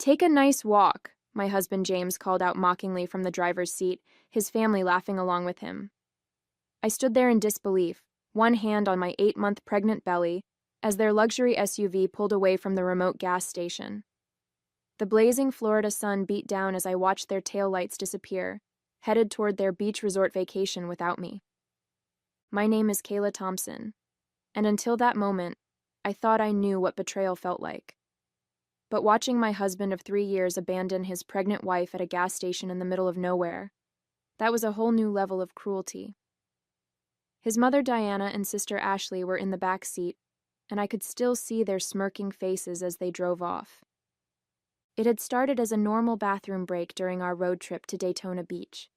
"Take a nice walk," my husband James called out mockingly from the driver's seat, his family laughing along with him. I stood there in disbelief, one hand on my 8-month pregnant belly, as their luxury SUV pulled away from the remote gas station. The blazing Florida sun beat down as I watched their taillights disappear, headed toward their beach resort vacation without me. My name is Kayla Thompson, and until that moment, I thought I knew what betrayal felt like. But watching my husband of 3 years abandon his pregnant wife at a gas station in the middle of nowhere, that was a whole new level of cruelty. His mother Diana and sister Ashley were in the back seat, and I could still see their smirking faces as they drove off. It had started as a normal bathroom break during our road trip to Daytona Beach.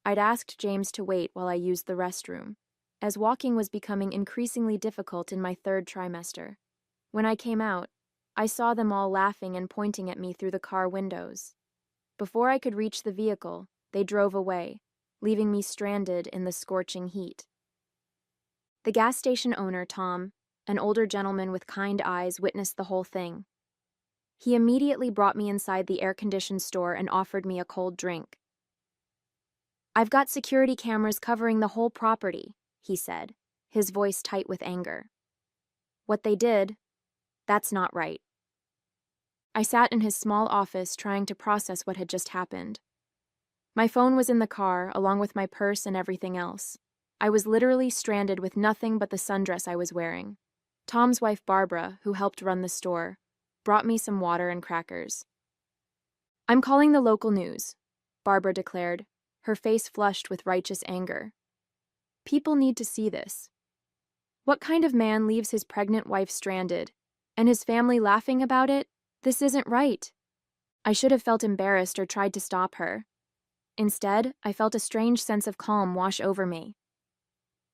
I'd asked James to wait while I used the restroom, as walking was becoming increasingly difficult in my 3rd trimester. When I came out, I saw them all laughing and pointing at me through the car windows. Before I could reach the vehicle, they drove away, leaving me stranded in the scorching heat. The gas station owner, Tom, an older gentleman with kind eyes, witnessed the whole thing. He immediately brought me inside the air-conditioned store and offered me a cold drink. "I've got security cameras covering the whole property," he said, his voice tight with anger. "What they did, that's not right." I sat in his small office trying to process what had just happened. My phone was in the car, along with my purse and everything else. I was literally stranded with nothing but the sundress I was wearing. Tom's wife Barbara, who helped run the store, brought me some water and crackers. "I'm calling the local news," Barbara declared, her face flushed with righteous anger. "People need to see this. What kind of man leaves his pregnant wife stranded, and his family laughing about it? This isn't right." I should have felt embarrassed or tried to stop her. Instead, I felt a strange sense of calm wash over me.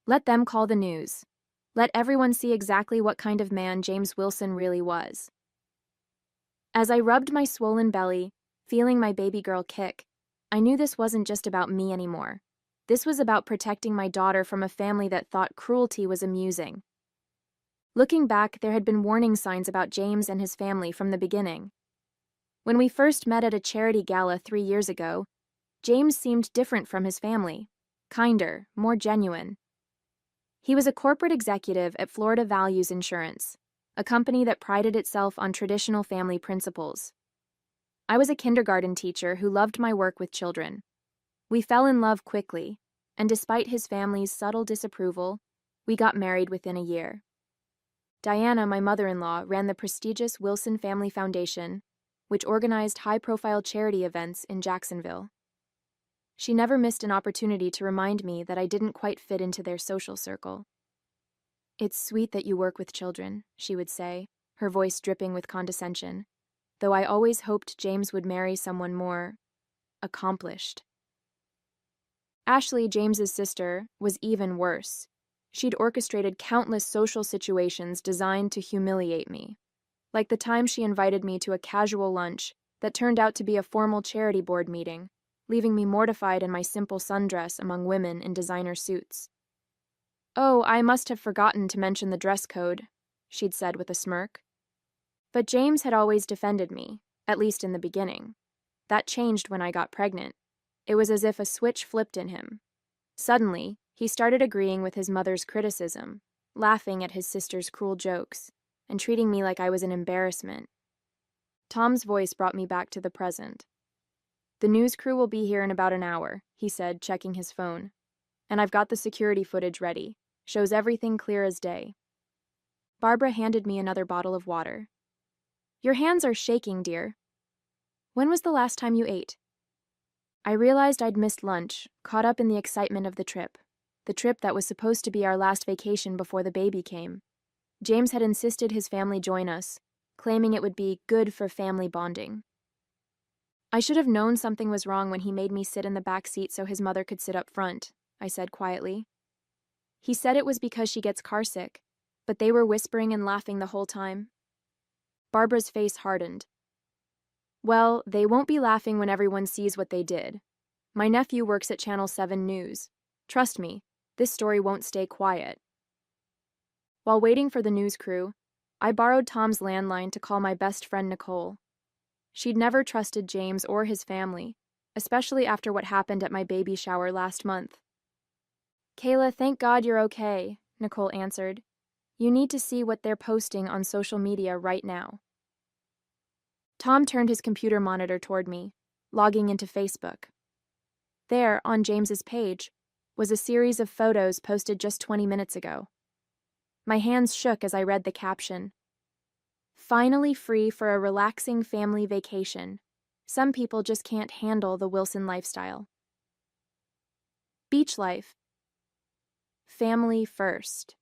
Let them call the news. Let everyone see exactly what kind of man James Wilson really was. As I rubbed my swollen belly, feeling my baby girl kick, I knew this wasn't just about me anymore. This was about protecting my daughter from a family that thought cruelty was amusing. Looking back, there had been warning signs about James and his family from the beginning. When we first met at a charity gala 3 years ago, James seemed different from his family, kinder, more genuine. He was a corporate executive at Florida Values Insurance, a company that prided itself on traditional family principles. I was a kindergarten teacher who loved my work with children. We fell in love quickly, and despite his family's subtle disapproval, we got married within a year. Diana, my mother-in-law, ran the prestigious Wilson Family Foundation, which organized high-profile charity events in Jacksonville. She never missed an opportunity to remind me that I didn't quite fit into their social circle. "It's sweet that you work with children," she would say, her voice dripping with condescension, though I always hoped James would marry someone more accomplished. Ashley, James's sister, was even worse. She'd orchestrated countless social situations designed to humiliate me, like the time she invited me to a casual lunch that turned out to be a formal charity board meeting, leaving me mortified in my simple sundress among women in designer suits. "Oh, I must have forgotten to mention the dress code," she'd said with a smirk. But James had always defended me, at least in the beginning. That changed when I got pregnant. It was as if a switch flipped in him. Suddenly, he started agreeing with his mother's criticism, laughing at his sister's cruel jokes, and treating me like I was an embarrassment. Tom's voice brought me back to the present. "The news crew will be here in about an hour," he said, checking his phone. "And I've got the security footage ready. Shows everything clear as day." Barbara handed me another bottle of water. "Your hands are shaking, dear. When was the last time you ate?" I realized I'd missed lunch, caught up in the excitement of the trip that was supposed to be our last vacation before the baby came. James had insisted his family join us, claiming it would be good for family bonding. "I should have known something was wrong when he made me sit in the back seat so his mother could sit up front," I said quietly. "He said it was because she gets carsick, but they were whispering and laughing the whole time." Barbara's face hardened. "Well, they won't be laughing when everyone sees what they did. My nephew works at Channel 7 News. Trust me, this story won't stay quiet." While waiting for the news crew, I borrowed Tom's landline to call my best friend Nicole. She'd never trusted James or his family, especially after what happened at my baby shower last month. "Kayla, thank God you're okay," Nicole answered. "You need to see what they're posting on social media right now." Tom turned his computer monitor toward me, logging into Facebook. There, on James's page, was a series of photos posted just 20 minutes ago. My hands shook as I read the caption. "Finally free for a relaxing family vacation. Some people just can't handle the Wilson lifestyle. Beach life. Family first."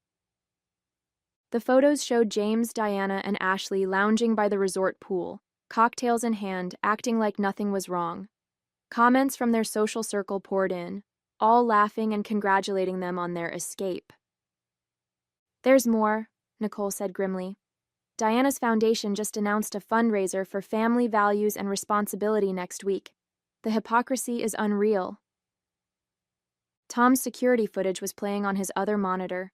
The photos showed James, Diana, and Ashley lounging by the resort pool, cocktails in hand, acting like nothing was wrong. Comments from their social circle poured in, all laughing and congratulating them on their escape. "There's more," Nicole said grimly. "Diana's foundation just announced a fundraiser for family values and responsibility next week. The hypocrisy is unreal." Tom's security footage was playing on his other monitor.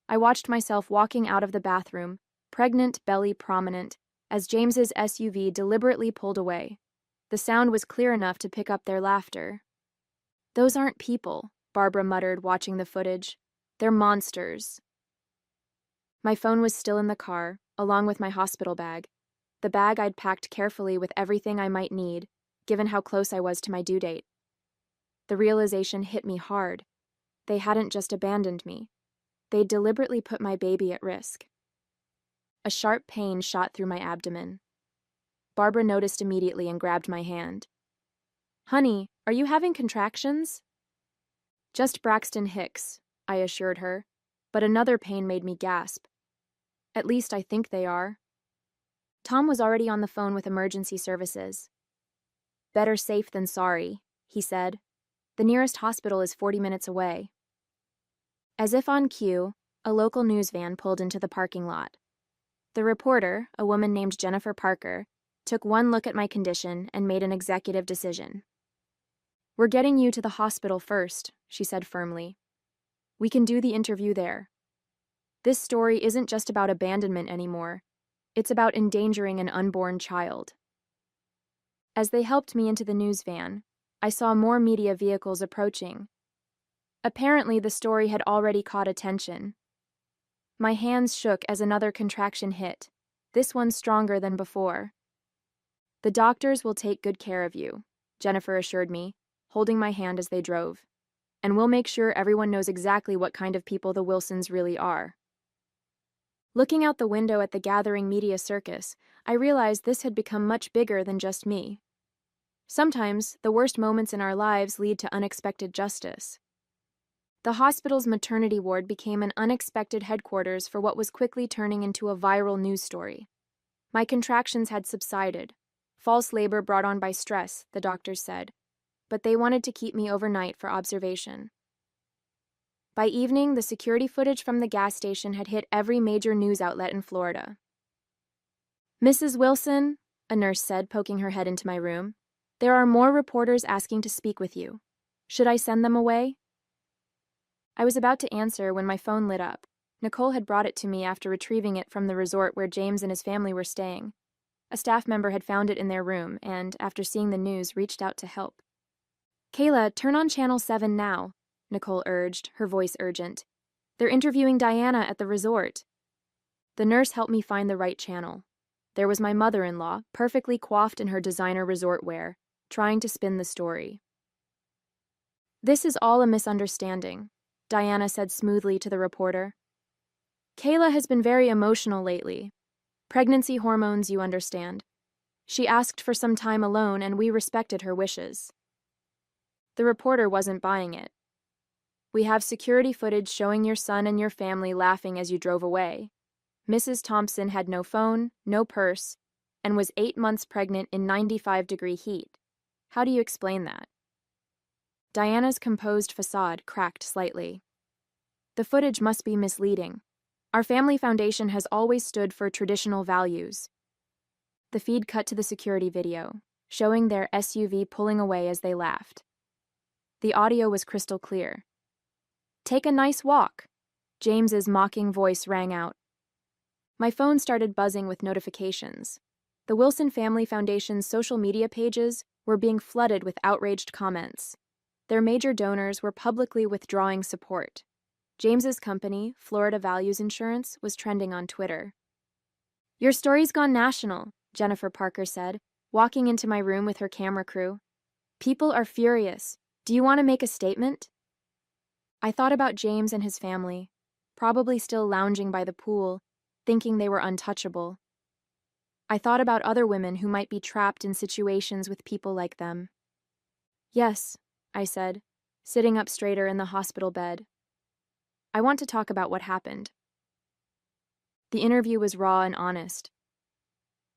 I watched myself walking out of the bathroom, pregnant, belly prominent, as James's SUV deliberately pulled away. The sound was clear enough to pick up their laughter. "Those aren't people," Barbara muttered, watching the footage. "They're monsters." My phone was still in the car, along with my hospital bag, the bag I'd packed carefully with everything I might need, given how close I was to my due date. The realization hit me hard. They hadn't just abandoned me. They'd deliberately put my baby at risk. A sharp pain shot through my abdomen. Barbara noticed immediately and grabbed my hand. "Honey, are you having contractions?" "Just Braxton Hicks," I assured her, but another pain made me gasp. "At least I think they are." Tom was already on the phone with emergency services. "Better safe than sorry," he said. "The nearest hospital is 40 minutes away." As if on cue, a local news van pulled into the parking lot. The reporter, a woman named Jennifer Parker, took one look at my condition and made an executive decision. "We're getting you to the hospital first," she said firmly. "We can do the interview there. This story isn't just about abandonment anymore. It's about endangering an unborn child." As they helped me into the news van, I saw more media vehicles approaching. Apparently, the story had already caught attention. My hands shook as another contraction hit, this one stronger than before. "The doctors will take good care of you," Jennifer assured me, holding my hand as they drove. "And we'll make sure everyone knows exactly what kind of people the Wilsons really are." Looking out the window at the gathering media circus, I realized this had become much bigger than just me. Sometimes, the worst moments in our lives lead to unexpected justice. The hospital's maternity ward became an unexpected headquarters for what was quickly turning into a viral news story. My contractions had subsided. False labor brought on by stress, the doctors said, but they wanted to keep me overnight for observation. By evening, the security footage from the gas station had hit every major news outlet in Florida. "Mrs. Wilson," a nurse said, poking her head into my room, "there are more reporters asking to speak with you. Should I send them away?" I was about to answer when my phone lit up. Nicole had brought it to me after retrieving it from the resort where James and his family were staying. A staff member had found it in their room and, after seeing the news, reached out to help. "Kayla, turn on Channel 7 now," Nicole urged, her voice urgent. "They're interviewing Diana at the resort." The nurse helped me find the right channel. There was my mother-in-law, perfectly coiffed in her designer resort wear, trying to spin the story. "This is all a misunderstanding," Diana said smoothly to the reporter. "Kayla has been very emotional lately. Pregnancy hormones, you understand. She asked for some time alone, and we respected her wishes." The reporter wasn't buying it. "We have security footage showing your son and your family laughing as you drove away. Mrs. Thompson had no phone, no purse, and was 8 months pregnant in 95-degree heat. How do you explain that?" Diana's composed facade cracked slightly. "The footage must be misleading. Our family foundation has always stood for traditional values." The feed cut to the security video, showing their SUV pulling away as they laughed. The audio was crystal clear. "Take a nice walk," James's mocking voice rang out. My phone started buzzing with notifications. The Wilson Family Foundation's social media pages were being flooded with outraged comments. Their major donors were publicly withdrawing support. James's company, Florida Values Insurance, was trending on Twitter. "Your story's gone national," Jennifer Parker said, walking into my room with her camera crew. "People are furious. Do you want to make a statement?" I thought about James and his family, probably still lounging by the pool, thinking they were untouchable. I thought about other women who might be trapped in situations with people like them. "Yes," I said, sitting up straighter in the hospital bed. "I want to talk about what happened." The interview was raw and honest.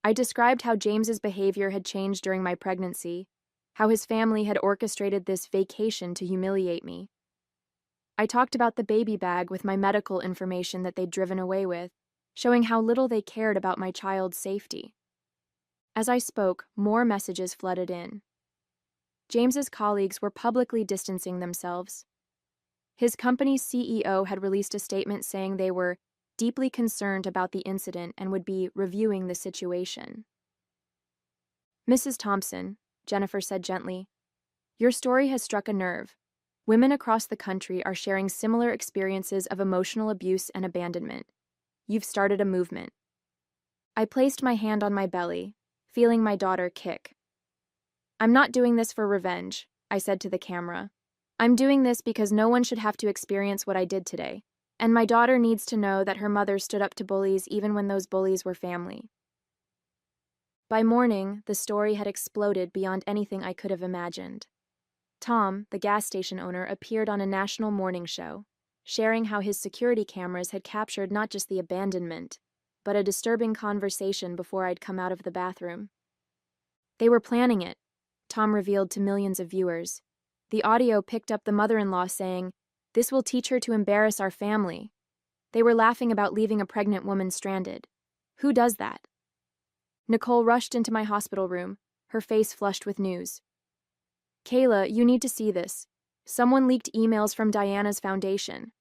I described how James's behavior had changed during my pregnancy, how his family had orchestrated this vacation to humiliate me. I talked about the baby bag with my medical information that they'd driven away with, showing how little they cared about my child's safety. As I spoke, more messages flooded in. James's colleagues were publicly distancing themselves. His company's CEO had released a statement saying they were deeply concerned about the incident and would be reviewing the situation. "Mrs. Thompson," Jennifer said gently, "your story has struck a nerve. Women across the country are sharing similar experiences of emotional abuse and abandonment. You've started a movement." I placed my hand on my belly, feeling my daughter kick. "I'm not doing this for revenge," I said to the camera. "I'm doing this because no one should have to experience what I did today, and my daughter needs to know that her mother stood up to bullies even when those bullies were family." By morning, the story had exploded beyond anything I could have imagined. Tom, the gas station owner, appeared on a national morning show, sharing how his security cameras had captured not just the abandonment, but a disturbing conversation before I'd come out of the bathroom. "They were planning it," Tom revealed to millions of viewers. The audio picked up the mother-in-law saying, "This will teach her to embarrass our family." They were laughing about leaving a pregnant woman stranded. Who does that? Nicole rushed into my hospital room, her face flushed with news. "Kayla, you need to see this. Someone leaked emails from Diana's foundation."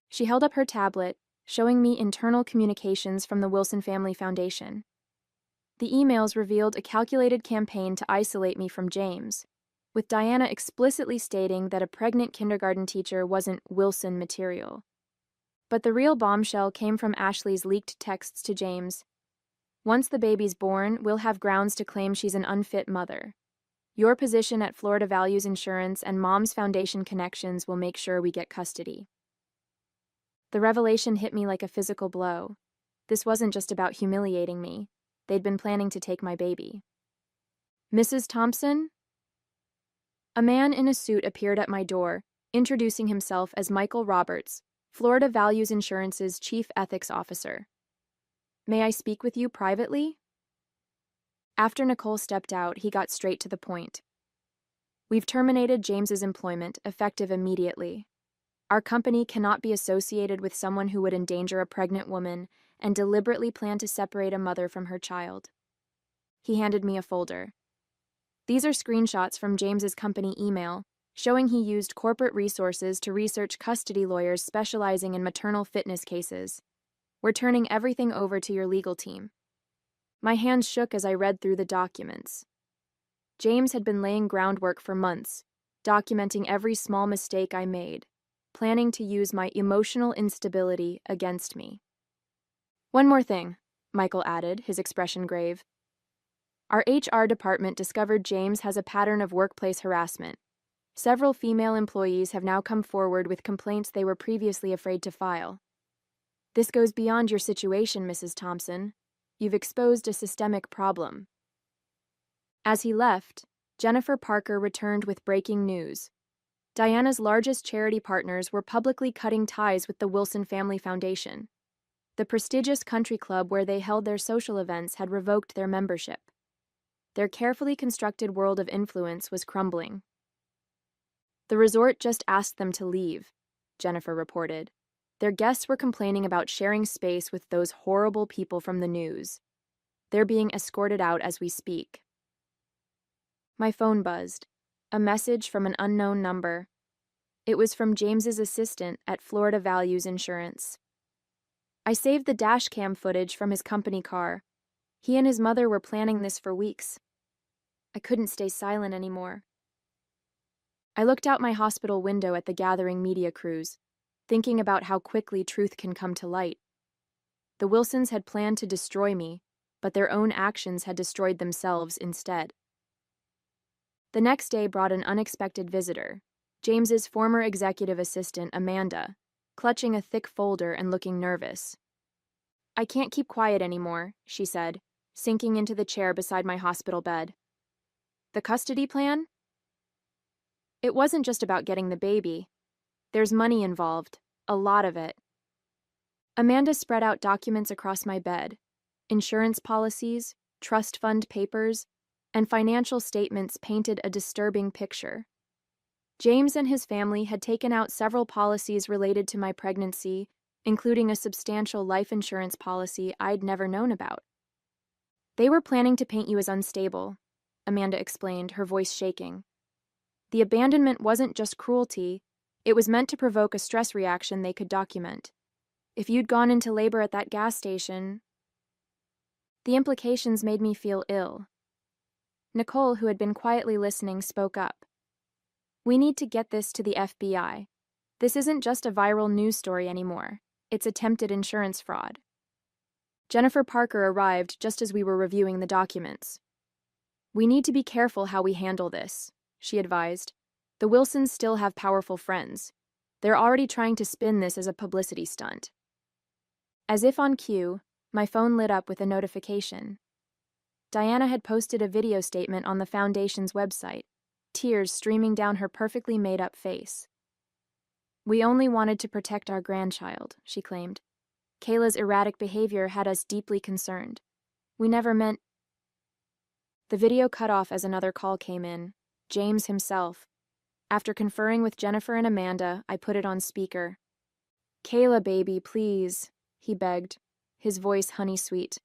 She held up her tablet, showing me internal communications from the Wilson Family Foundation. The emails revealed a calculated campaign to isolate me from James, with Diana explicitly stating that a pregnant kindergarten teacher wasn't Wilson material. But the real bombshell came from Ashley's leaked texts to James. "Once the baby's born, we'll have grounds to claim she's an unfit mother. Your position at Florida Values Insurance and Mom's Foundation connections will make sure we get custody." The revelation hit me like a physical blow. This wasn't just about humiliating me. They'd been planning to take my baby. "Mrs. Thompson?" A man in a suit appeared at my door, introducing himself as Michael Roberts, Florida Values Insurance's Chief Ethics Officer. "May I speak with you privately?" After Nicole stepped out, he got straight to the point. "We've terminated James's employment, effective immediately. Our company cannot be associated with someone who would endanger a pregnant woman and deliberately plan to separate a mother from her child." He handed me a folder. "These are screenshots from James's company email, showing he used corporate resources to research custody lawyers specializing in maternal fitness cases. We're turning everything over to your legal team." My hands shook as I read through the documents. James had been laying groundwork for months, documenting every small mistake I made, planning to use my emotional instability against me. "One more thing," Michael added, his expression grave. "Our HR department discovered James has a pattern of workplace harassment. Several female employees have now come forward with complaints they were previously afraid to file. This goes beyond your situation, Mrs. Thompson. You've exposed a systemic problem." As he left, Jennifer Parker returned with breaking news. Diana's largest charity partners were publicly cutting ties with the Wilson Family Foundation. The prestigious country club where they held their social events had revoked their membership. Their carefully constructed world of influence was crumbling. "The resort just asked them to leave," Jennifer reported. "Their guests were complaining about sharing space with those horrible people from the news. They're being escorted out as we speak." My phone buzzed. A message from an unknown number. It was from James's assistant at Florida Values Insurance. I saved the dash cam footage from his company car. He and his mother were planning this for weeks. I couldn't stay silent anymore. I looked out my hospital window at the gathering media crews, thinking about how quickly truth can come to light. The Wilsons had planned to destroy me, but their own actions had destroyed themselves instead. The next day brought an unexpected visitor, James's former executive assistant, Amanda, clutching a thick folder and looking nervous. "I can't keep quiet anymore," she said, sinking into the chair beside my hospital bed. "The custody plan? It wasn't just about getting the baby. There's money involved, a lot of it." Amanda spread out documents across my bed, insurance policies, trust fund papers, and financial statements painted a disturbing picture. James and his family had taken out several policies related to my pregnancy, including a substantial life insurance policy I'd never known about. "They were planning to paint you as unstable," Amanda explained, her voice shaking. "The abandonment wasn't just cruelty, it was meant to provoke a stress reaction they could document. If you'd gone into labor at that gas station..." The implications made me feel ill. Nicole, who had been quietly listening, spoke up. "We need to get this to the FBI. This isn't just a viral news story anymore. It's attempted insurance fraud." Jennifer Parker arrived just as we were reviewing the documents. "We need to be careful how we handle this," she advised. "The Wilsons still have powerful friends. They're already trying to spin this as a publicity stunt." As if on cue, my phone lit up with a notification. Diana had posted a video statement on the Foundation's website, tears streaming down her perfectly made-up face. "We only wanted to protect our grandchild," she claimed. "Kayla's erratic behavior had us deeply concerned. We never meant..." The video cut off as another call came in, James himself. After conferring with Jennifer and Amanda, I put it on speaker. "Kayla, baby, please," he begged, his voice honey-sweet.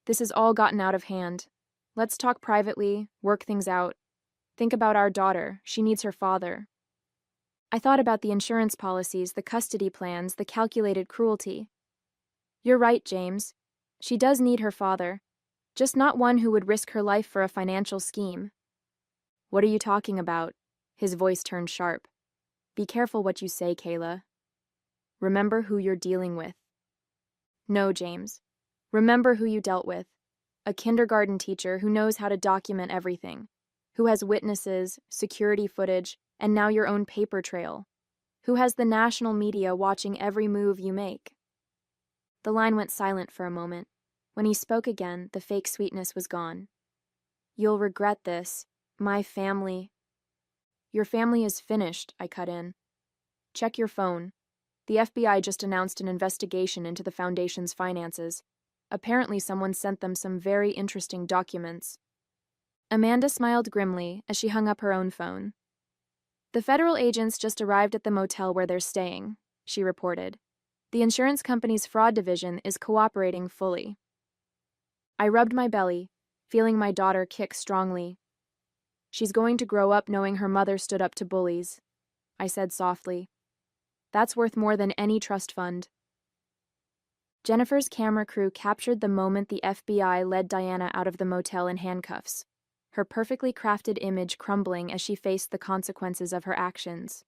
"This has all gotten out of hand. Let's talk privately, work things out. Think about our daughter. She needs her father." I thought about the insurance policies, the custody plans, the calculated cruelty. "You're right, James. She does need her father, just not one who would risk her life for a financial scheme." "What are you talking about?" His voice turned sharp. "Be careful what you say, Kayla. Remember who you're dealing with." "No, James. Remember who you dealt with. A kindergarten teacher who knows how to document everything, who has witnesses, security footage, and now your own paper trail, who has the national media watching every move you make." The line went silent for a moment. When he spoke again, the fake sweetness was gone. "You'll regret this. My family..." "Your family is finished," I cut in. "Check your phone. The FBI just announced an investigation into the Foundation's finances. Apparently someone sent them some very interesting documents." Amanda smiled grimly as she hung up her own phone. "The federal agents just arrived at the motel where they're staying," she reported. "The insurance company's fraud division is cooperating fully." I rubbed my belly, feeling my daughter kick strongly. "She's going to grow up knowing her mother stood up to bullies," I said softly. "That's worth more than any trust fund." Jennifer's camera crew captured the moment the FBI led Diana out of the motel in handcuffs, her perfectly crafted image crumbling as she faced the consequences of her actions.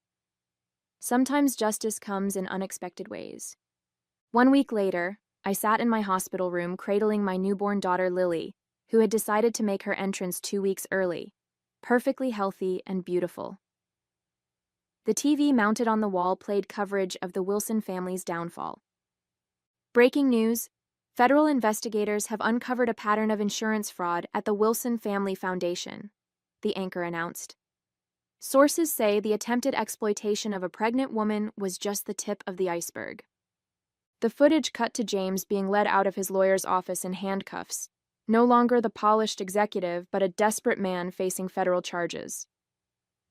Sometimes justice comes in unexpected ways. 1 week later, I sat in my hospital room cradling my newborn daughter Lily, who had decided to make her entrance 2 weeks early, perfectly healthy and beautiful. The TV mounted on the wall played coverage of the Wilson family's downfall. "Breaking news: federal investigators have uncovered a pattern of insurance fraud at the Wilson Family Foundation," the anchor announced. "Sources say the attempted exploitation of a pregnant woman was just the tip of the iceberg." The footage cut to James being led out of his lawyer's office in handcuffs, no longer the polished executive but a desperate man facing federal charges.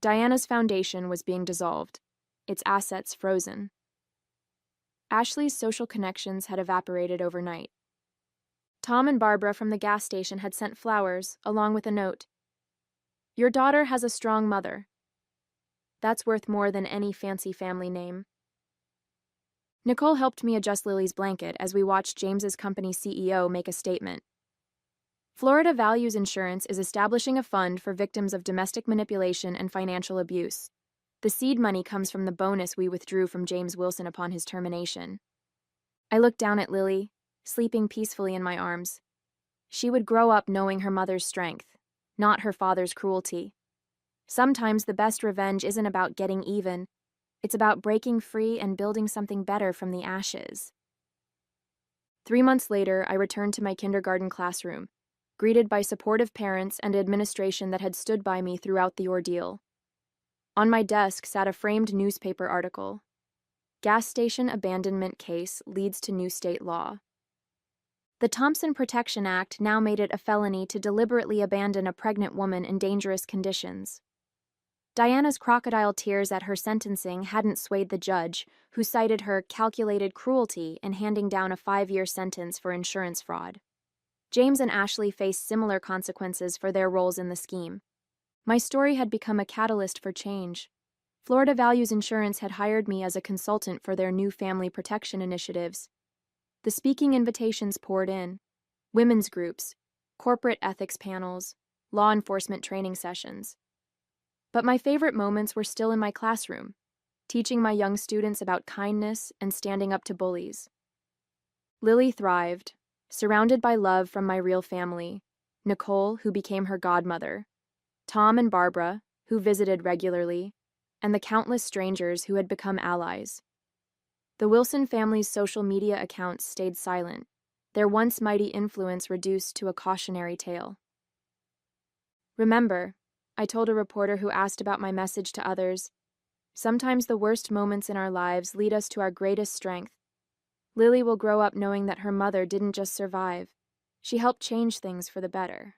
Diana's foundation was being dissolved, its assets frozen. Ashley's social connections had evaporated overnight. Tom and Barbara from the gas station had sent flowers, along with a note. "Your daughter has a strong mother. That's worth more than any fancy family name." Nicole helped me adjust Lily's blanket as we watched James's company CEO make a statement. Florida Values Insurance is establishing a fund for victims of domestic manipulation and financial abuse. The seed money comes from the bonus we withdrew from James Wilson upon his termination. I looked down at Lily, sleeping peacefully in my arms. She would grow up knowing her mother's strength, not her father's cruelty. Sometimes the best revenge isn't about getting even, it's about breaking free and building something better from the ashes. 3 months later, I returned to my kindergarten classroom, greeted by supportive parents and administration that had stood by me throughout the ordeal. On my desk sat a framed newspaper article. Gas station abandonment case leads to new state law. The Thompson Protection Act now made it a felony to deliberately abandon a pregnant woman in dangerous conditions. Diana's crocodile tears at her sentencing hadn't swayed the judge, who cited her calculated cruelty in handing down a 5-year sentence for insurance fraud. James and Ashley faced similar consequences for their roles in the scheme. My story had become a catalyst for change. Florida Values Insurance had hired me as a consultant for their new family protection initiatives. The speaking invitations poured in. Women's groups, corporate ethics panels, law enforcement training sessions. But my favorite moments were still in my classroom, teaching my young students about kindness and standing up to bullies. Lily thrived, surrounded by love from my real family, Nicole, who became her godmother, Tom and Barbara, who visited regularly, and the countless strangers who had become allies. The Wilson family's social media accounts stayed silent, their once mighty influence reduced to a cautionary tale. Remember, I told a reporter who asked about my message to others, sometimes the worst moments in our lives lead us to our greatest strength. Lily will grow up knowing that her mother didn't just survive, she helped change things for the better.